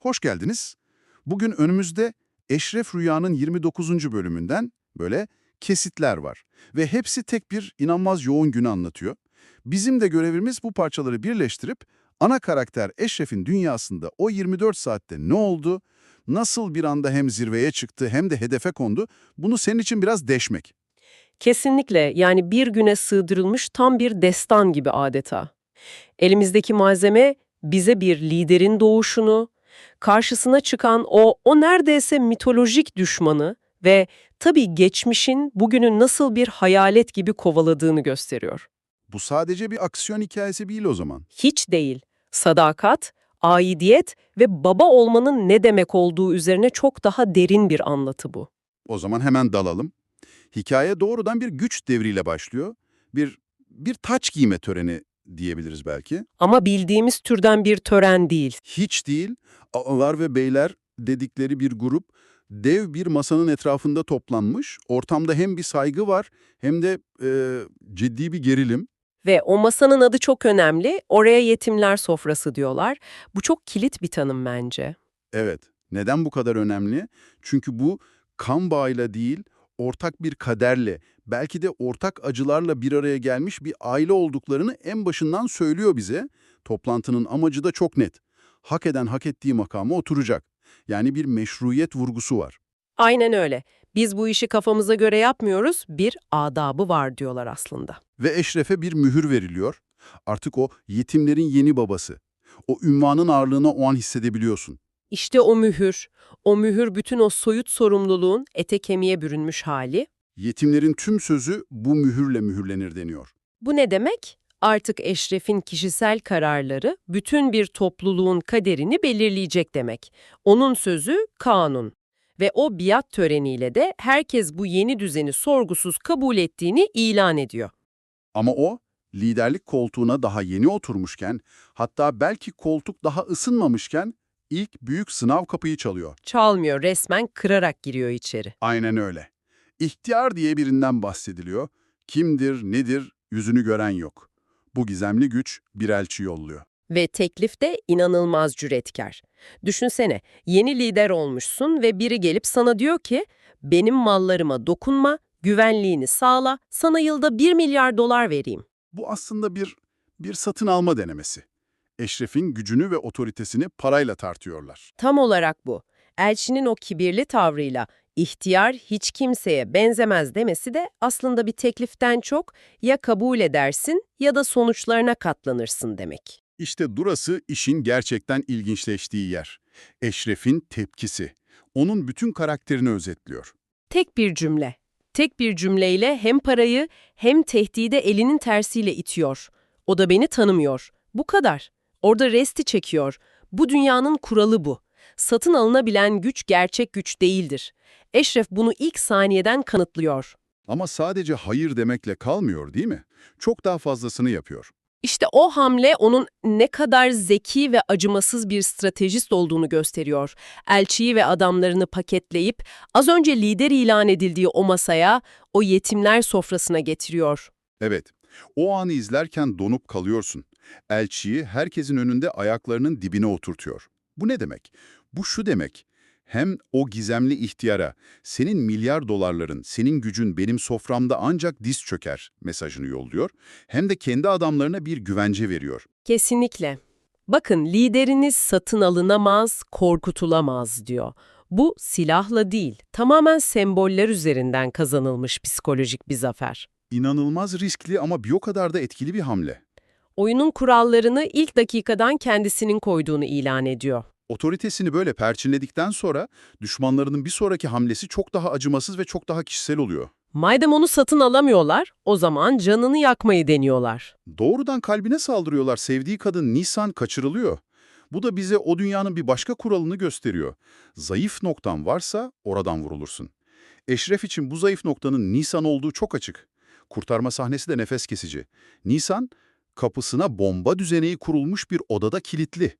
hoş geldiniz. Bugün önümüzde Eşref Rüya'nın 29. bölümünden böyle kesitler var. Ve hepsi tek bir inanılmaz yoğun günü anlatıyor. Bizim de görevimiz bu parçaları birleştirip ana karakter Eşref'in dünyasında o 24 saatte ne oldu, nasıl bir anda hem zirveye çıktı hem de hedefe kondu, bunu senin için biraz deşmek. Kesinlikle, yani bir güne sığdırılmış tam bir destan gibi adeta. Elimizdeki malzeme bize bir liderin doğuşunu, karşısına çıkan o neredeyse mitolojik düşmanı ve tabii geçmişin bugünün nasıl bir hayalet gibi kovaladığını gösteriyor. Bu sadece bir aksiyon hikayesi değil o zaman. Hiç değil. Sadakat, aidiyet ve baba olmanın ne demek olduğu üzerine çok daha derin bir anlatı bu. O zaman hemen dalalım. Hikaye doğrudan bir güç devriyle başlıyor. Bir taç giyme töreni diyebiliriz belki. Ama bildiğimiz türden bir tören değil. Hiç değil, ağalar ve beyler dedikleri bir grup dev bir masanın etrafında toplanmış. Ortamda hem bir saygı var hem de ciddi bir gerilim. Ve o masanın adı çok önemli. Oraya yetimler sofrası diyorlar. Bu çok kilit bir tanım bence. Evet, neden bu kadar önemli? Çünkü bu kan bağıyla değil, ortak bir kaderle, belki de ortak acılarla bir araya gelmiş bir aile olduklarını en başından söylüyor bize. Toplantının amacı da çok net. Hak eden hak ettiği makama oturacak. Yani bir meşruiyet vurgusu var. Aynen öyle. Biz bu işi kafamıza göre yapmıyoruz, bir adabı var diyorlar aslında. Ve Eşref'e bir mühür veriliyor. Artık o yetimlerin yeni babası. O ünvanın ağırlığını o an hissedebiliyorsun. İşte o mühür bütün o soyut sorumluluğun ete kemiğe bürünmüş hali. Yetimlerin tüm sözü bu mühürle mühürlenir deniyor. Bu ne demek? Artık Eşref'in kişisel kararları bütün bir topluluğun kaderini belirleyecek demek. Onun sözü kanun. Ve o biat töreniyle de herkes bu yeni düzeni sorgusuz kabul ettiğini ilan ediyor. Ama o, liderlik koltuğuna daha yeni oturmuşken, hatta belki koltuk daha ısınmamışken ilk büyük sınav kapıyı çalıyor. Çalmıyor, resmen kırarak giriyor içeri. Aynen öyle. İhtiyar diye birinden bahsediliyor. Kimdir, nedir, yüzünü gören yok. Bu gizemli güç bir elçi yolluyor. Ve teklif de inanılmaz cüretkar. Düşünsene, yeni lider olmuşsun ve biri gelip sana diyor ki, benim mallarıma dokunma, güvenliğini sağla, sana yılda 1 milyar dolar vereyim. Bu aslında bir satın alma denemesi. Eşref'in gücünü ve otoritesini parayla tartıyorlar. Tam olarak bu. Elçinin o kibirli tavrıyla ihtiyar hiç kimseye benzemez demesi de aslında bir tekliften çok ya kabul edersin ya da sonuçlarına katlanırsın demek. İşte burası işin gerçekten ilginçleştiği yer. Eşref'in tepkisi. Onun bütün karakterini özetliyor. Tek bir cümle. Tek bir cümleyle hem parayı hem tehdide elinin tersiyle itiyor. O da beni tanımıyor. Bu kadar. Orada resti çekiyor. Bu dünyanın kuralı bu. Satın alınabilen güç gerçek güç değildir. Eşref bunu ilk saniyeden kanıtlıyor. Ama sadece hayır demekle kalmıyor değil mi? Çok daha fazlasını yapıyor. İşte o hamle onun ne kadar zeki ve acımasız bir stratejist olduğunu gösteriyor. Elçiyi ve adamlarını paketleyip az önce lider ilan edildiği o masaya, o yetimler sofrasına getiriyor. Evet, o anı izlerken donup kalıyorsun. Elçiyi herkesin önünde ayaklarının dibine oturtuyor. Bu ne demek? Bu şu demek. Hem o gizemli ihtiyara, senin milyar dolarların, senin gücün benim soframda ancak diz çöker mesajını yolluyor, hem de kendi adamlarına bir güvence veriyor. Kesinlikle. Bakın, lideriniz satın alınamaz, korkutulamaz diyor. Bu silahla değil, tamamen semboller üzerinden kazanılmış psikolojik bir zafer. İnanılmaz riskli ama bir o kadar da etkili bir hamle. Oyunun kurallarını ilk dakikadan kendisinin koyduğunu ilan ediyor. Otoritesini böyle perçinledikten sonra düşmanlarının bir sonraki hamlesi çok daha acımasız ve çok daha kişisel oluyor. Madem onu satın alamıyorlar, o zaman canını yakmayı deniyorlar. Doğrudan kalbine saldırıyorlar. Sevdiği kadın Nisan kaçırılıyor. Bu da bize o dünyanın bir başka kuralını gösteriyor. Zayıf noktan varsa oradan vurulursun. Eşref için bu zayıf noktanın Nisan olduğu çok açık. Kurtarma sahnesi de nefes kesici. Nisan, kapısına bomba düzeneği kurulmuş bir odada kilitli.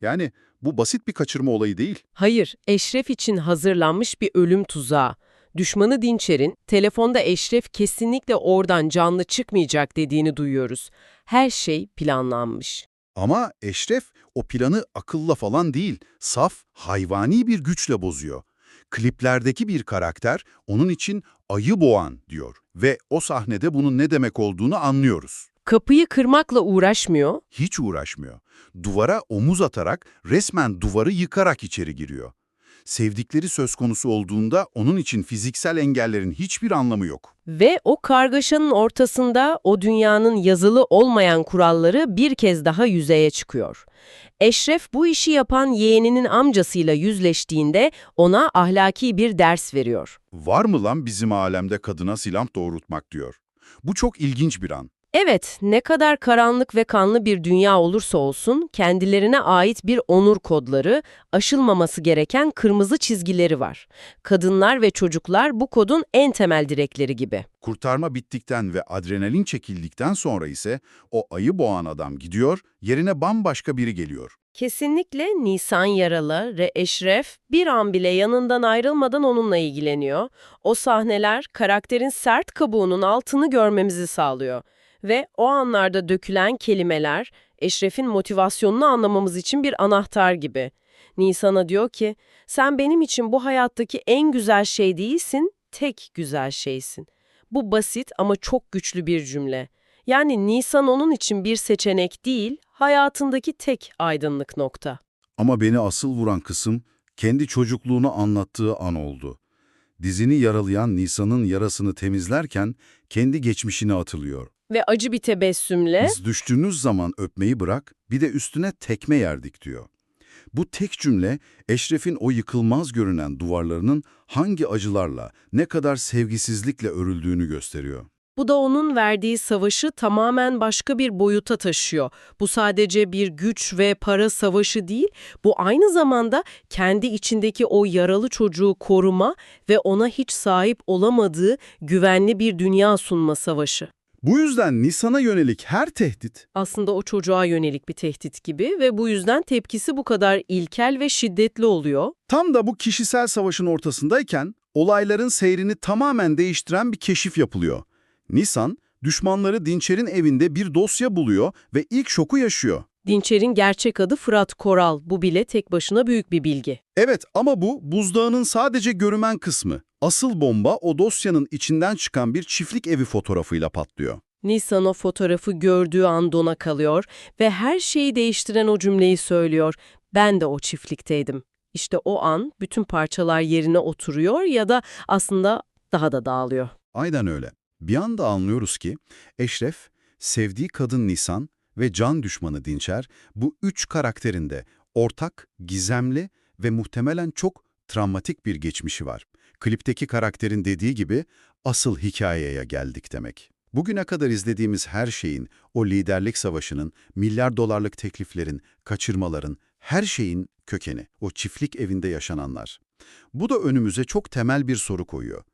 Yani bu basit bir kaçırma olayı değil. Hayır, Eşref için hazırlanmış bir ölüm tuzağı. Düşmanı Dinçer'in telefonda Eşref kesinlikle oradan canlı çıkmayacak dediğini duyuyoruz. Her şey planlanmış. Ama Eşref o planı akılla falan değil, saf, hayvani bir güçle bozuyor. Kliplerdeki bir karakter onun için ayı boğan diyor ve o sahnede bunun ne demek olduğunu anlıyoruz. Kapıyı kırmakla uğraşmıyor. Hiç uğraşmıyor. Duvara omuz atarak, resmen duvarı yıkarak içeri giriyor. Sevdikleri söz konusu olduğunda onun için fiziksel engellerin hiçbir anlamı yok. Ve o kargaşanın ortasında o dünyanın yazılı olmayan kuralları bir kez daha yüzeye çıkıyor. Eşref bu işi yapan yeğeninin amcasıyla yüzleştiğinde ona ahlaki bir ders veriyor. Var mı lan bizim alemde kadına silah doğrultmak diyor. Bu çok ilginç bir an. Evet, ne kadar karanlık ve kanlı bir dünya olursa olsun kendilerine ait bir onur kodları, aşılmaması gereken kırmızı çizgileri var. Kadınlar ve çocuklar bu kodun en temel direkleri gibi. Kurtarma bittikten ve adrenalin çekildikten sonra ise o ayı boğan adam gidiyor, yerine bambaşka biri geliyor. Kesinlikle Nisan yaralı ve Eşref bir an bile yanından ayrılmadan onunla ilgileniyor. O sahneler karakterin sert kabuğunun altını görmemizi sağlıyor. Ve o anlarda dökülen kelimeler Eşref'in motivasyonunu anlamamız için bir anahtar gibi. Nisan'a diyor ki, sen benim için bu hayattaki en güzel şey değilsin, tek güzel şeysin. Bu basit ama çok güçlü bir cümle. Yani Nisan onun için bir seçenek değil, hayatındaki tek aydınlık nokta. Ama beni asıl vuran kısım kendi çocukluğunu anlattığı an oldu. Dizini yaralayan Nisan'ın yarasını temizlerken kendi geçmişine atılıyor. Ve acı bir tebessümle, Biz düştüğünüz zaman öpmeyi bırak, bir de üstüne tekme yerdik diyor. Bu tek cümle Eşref'in o yıkılmaz görünen duvarlarının hangi acılarla, ne kadar sevgisizlikle örüldüğünü gösteriyor. bu da onun verdiği savaşı tamamen başka bir boyuta taşıyor. Bu sadece bir güç ve para savaşı değil, bu aynı zamanda kendi içindeki o yaralı çocuğu koruma ve ona hiç sahip olamadığı güvenli bir dünya sunma savaşı. Bu yüzden Nisan'a yönelik her tehdit, Aslında o çocuğa yönelik bir tehdit gibi ve bu yüzden tepkisi bu kadar ilkel ve şiddetli oluyor. tam da bu kişisel savaşın ortasındayken olayların seyrini tamamen değiştiren bir keşif yapılıyor. Nisan, düşmanları Dinçer'in evinde bir dosya buluyor ve ilk şoku yaşıyor. Dinçer'in gerçek adı Fırat Koral. Bu bile tek başına büyük bir bilgi. Evet ama bu buzdağının sadece görünen kısmı. Asıl bomba o dosyanın içinden çıkan bir çiftlik evi fotoğrafıyla patlıyor. Nisan o fotoğrafı gördüğü an dona kalıyor ve her şeyi değiştiren o cümleyi söylüyor. Ben de o çiftlikteydim. İşte o an bütün parçalar yerine oturuyor ya da aslında daha da dağılıyor. Aynen öyle. Bir anda anlıyoruz ki Eşref, sevdiği kadın Nisan ve can düşmanı Dinçer bu üç karakterinde ortak, gizemli ve muhtemelen çok travmatik bir geçmişi var. Klipteki karakterin dediği gibi asıl hikayeye geldik demek. Bugüne kadar izlediğimiz her şeyin, o liderlik savaşının, milyar dolarlık tekliflerin, kaçırmaların, her şeyin kökeni, o çiftlik evinde yaşananlar. Bu da önümüze çok temel bir soru koyuyor.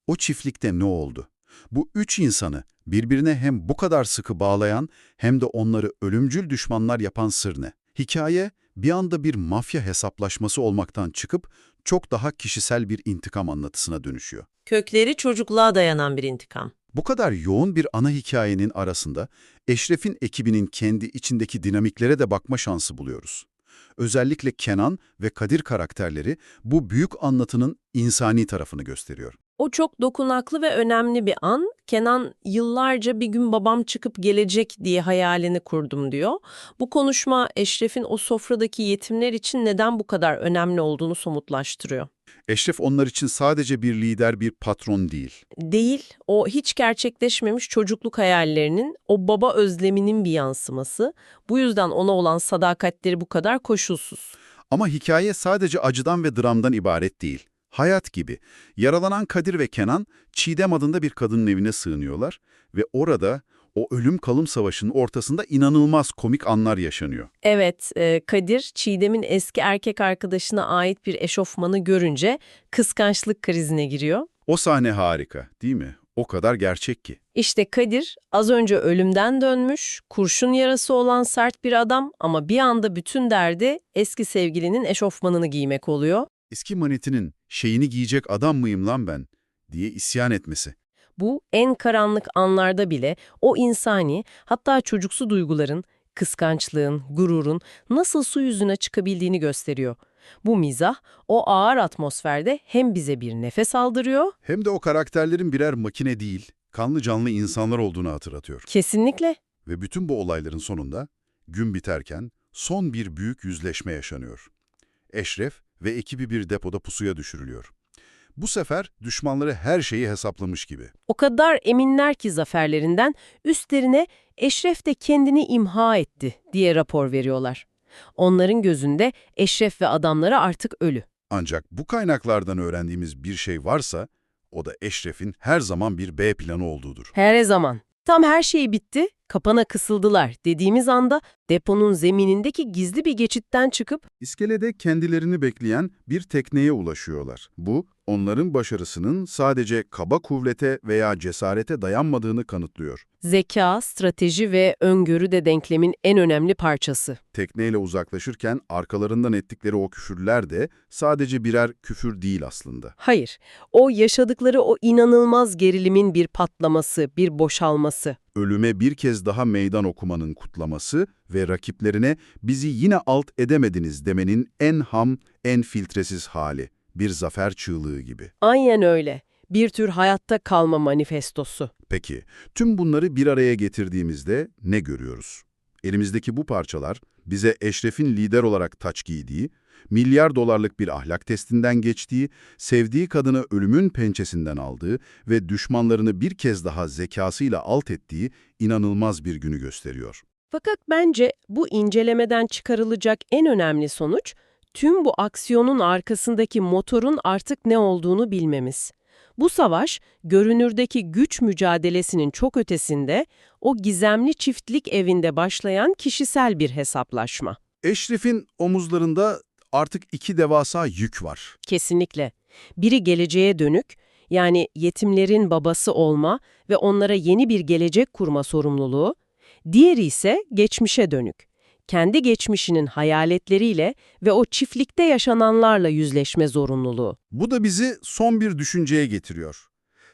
O çiftlikte ne oldu? Bu üç insanı birbirine hem bu kadar sıkı bağlayan hem de onları ölümcül düşmanlar yapan sır ne? Hikaye bir anda bir mafya hesaplaşması olmaktan çıkıp çok daha kişisel bir intikam anlatısına dönüşüyor. Kökleri çocukluğa dayanan bir intikam. Bu kadar yoğun bir ana hikayenin arasında Eşref'in ekibinin kendi içindeki dinamiklere de bakma şansı buluyoruz. Özellikle Kenan ve Kadir karakterleri bu büyük anlatının insani tarafını gösteriyor. O çok dokunaklı ve önemli bir an. Kenan yıllarca bir gün babam çıkıp gelecek diye hayalini kurdum diyor. Bu konuşma Eşref'in o sofradaki yetimler için neden bu kadar önemli olduğunu somutlaştırıyor. Eşref onlar için sadece bir lider, bir patron değil. Değil, o hiç gerçekleşmemiş çocukluk hayallerinin, o baba özleminin bir yansıması. Bu yüzden ona olan sadakatleri bu kadar koşulsuz. Ama hikaye sadece acıdan ve dramdan ibaret değil. Hayat gibi. Yaralanan Kadir ve Kenan, Çiğdem adında bir kadının evine sığınıyorlar ve orada o ölüm kalım savaşının ortasında inanılmaz komik anlar yaşanıyor. Evet, Kadir, Çiğdem'in eski erkek arkadaşına ait bir eşofmanı görünce kıskançlık krizine giriyor. O sahne harika, değil mi? O kadar gerçek ki. İşte Kadir, az önce ölümden dönmüş, kurşun yarası olan sert bir adam ama bir anda bütün derdi eski sevgilinin eşofmanını giymek oluyor. Eski manitinin şeyini giyecek adam mıyım lan ben diye isyan etmesi. Bu en karanlık anlarda bile o insani, hatta çocuksu duyguların kıskançlığın, gururun nasıl su yüzüne çıkabildiğini gösteriyor. Bu mizah o ağır atmosferde hem bize bir nefes aldırıyor, Hem de o karakterlerin birer makine değil, kanlı canlı insanlar olduğunu hatırlatıyor. kesinlikle. Ve bütün bu olayların sonunda gün biterken son bir büyük yüzleşme yaşanıyor. Eşref ve ekibi bir depoda pusuya düşürülüyor. Bu sefer düşmanları her şeyi hesaplamış gibi. O kadar eminler ki zaferlerinden, üstlerine Eşref de kendini imha etti diye rapor veriyorlar. Onların gözünde Eşref ve adamları artık ölü. Ancak bu kaynaklardan öğrendiğimiz bir şey varsa, o da Eşref'in her zaman bir B planı olduğudur. Her zaman. Tam her şey bitti, kapana kısıldılar dediğimiz anda deponun zeminindeki gizli bir geçitten çıkıp İskelede kendilerini bekleyen bir tekneye ulaşıyorlar. Bu, onların başarısının sadece kaba kuvvete veya cesarete dayanmadığını kanıtlıyor. zeka, strateji ve öngörü de denklemin en önemli parçası. Tekneyle uzaklaşırken arkalarından ettikleri o küfürler de sadece birer küfür değil aslında. Hayır, o yaşadıkları o inanılmaz gerilimin bir patlaması, bir boşalması. Ölüme bir kez daha meydan okumanın kutlaması ve rakiplerine bizi yine alt edemediniz demenin en ham, en filtresiz hali. Bir zafer çığlığı gibi. Aynen öyle. Bir tür hayatta kalma manifestosu. Peki, tüm bunları bir araya getirdiğimizde ne görüyoruz? Elimizdeki bu parçalar bize Eşref'in lider olarak taç giydiği, milyar dolarlık bir ahlak testinden geçtiği, sevdiği kadını ölümün pençesinden aldığı ve düşmanlarını bir kez daha zekasıyla alt ettiği inanılmaz bir günü gösteriyor. Fakat bence bu incelemeden çıkarılacak en önemli sonuç, tüm bu aksiyonun arkasındaki motorun artık ne olduğunu bilmemiz. Bu savaş, görünürdeki güç mücadelesinin çok ötesinde, o gizemli çiftlik evinde başlayan kişisel bir hesaplaşma. Eşref'in omuzlarında artık iki devasa yük var. Kesinlikle. Biri geleceğe dönük, yani yetimlerin babası olma ve onlara yeni bir gelecek kurma sorumluluğu. Diğeri ise geçmişe dönük. Kendi geçmişinin hayaletleriyle ve o çiftlikte yaşananlarla yüzleşme zorunluluğu. Bu da bizi son bir düşünceye getiriyor.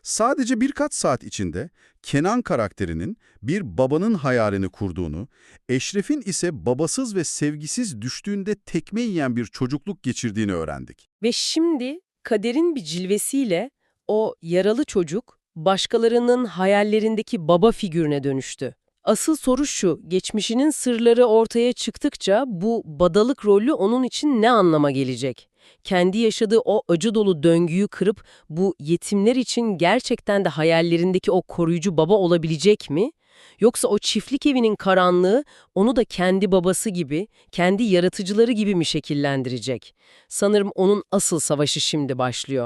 Sadece birkaç saat içinde Kenan karakterinin bir babanın hayalini kurduğunu, Eşref'in ise babasız ve sevgisiz düştüğünde tekme yiyen bir çocukluk geçirdiğini öğrendik. Ve şimdi kaderin bir cilvesiyle o yaralı çocuk başkalarının hayallerindeki baba figürüne dönüştü. Asıl soru şu, geçmişinin sırları ortaya çıktıkça bu badalık rolü onun için ne anlama gelecek? Kendi yaşadığı o acı dolu döngüyü kırıp bu yetimler için gerçekten de hayallerindeki o koruyucu baba olabilecek mi? Yoksa o çiftlik evinin karanlığı onu da kendi babası gibi, kendi yaratıcıları gibi mi şekillendirecek? Sanırım onun asıl savaşı şimdi başlıyor.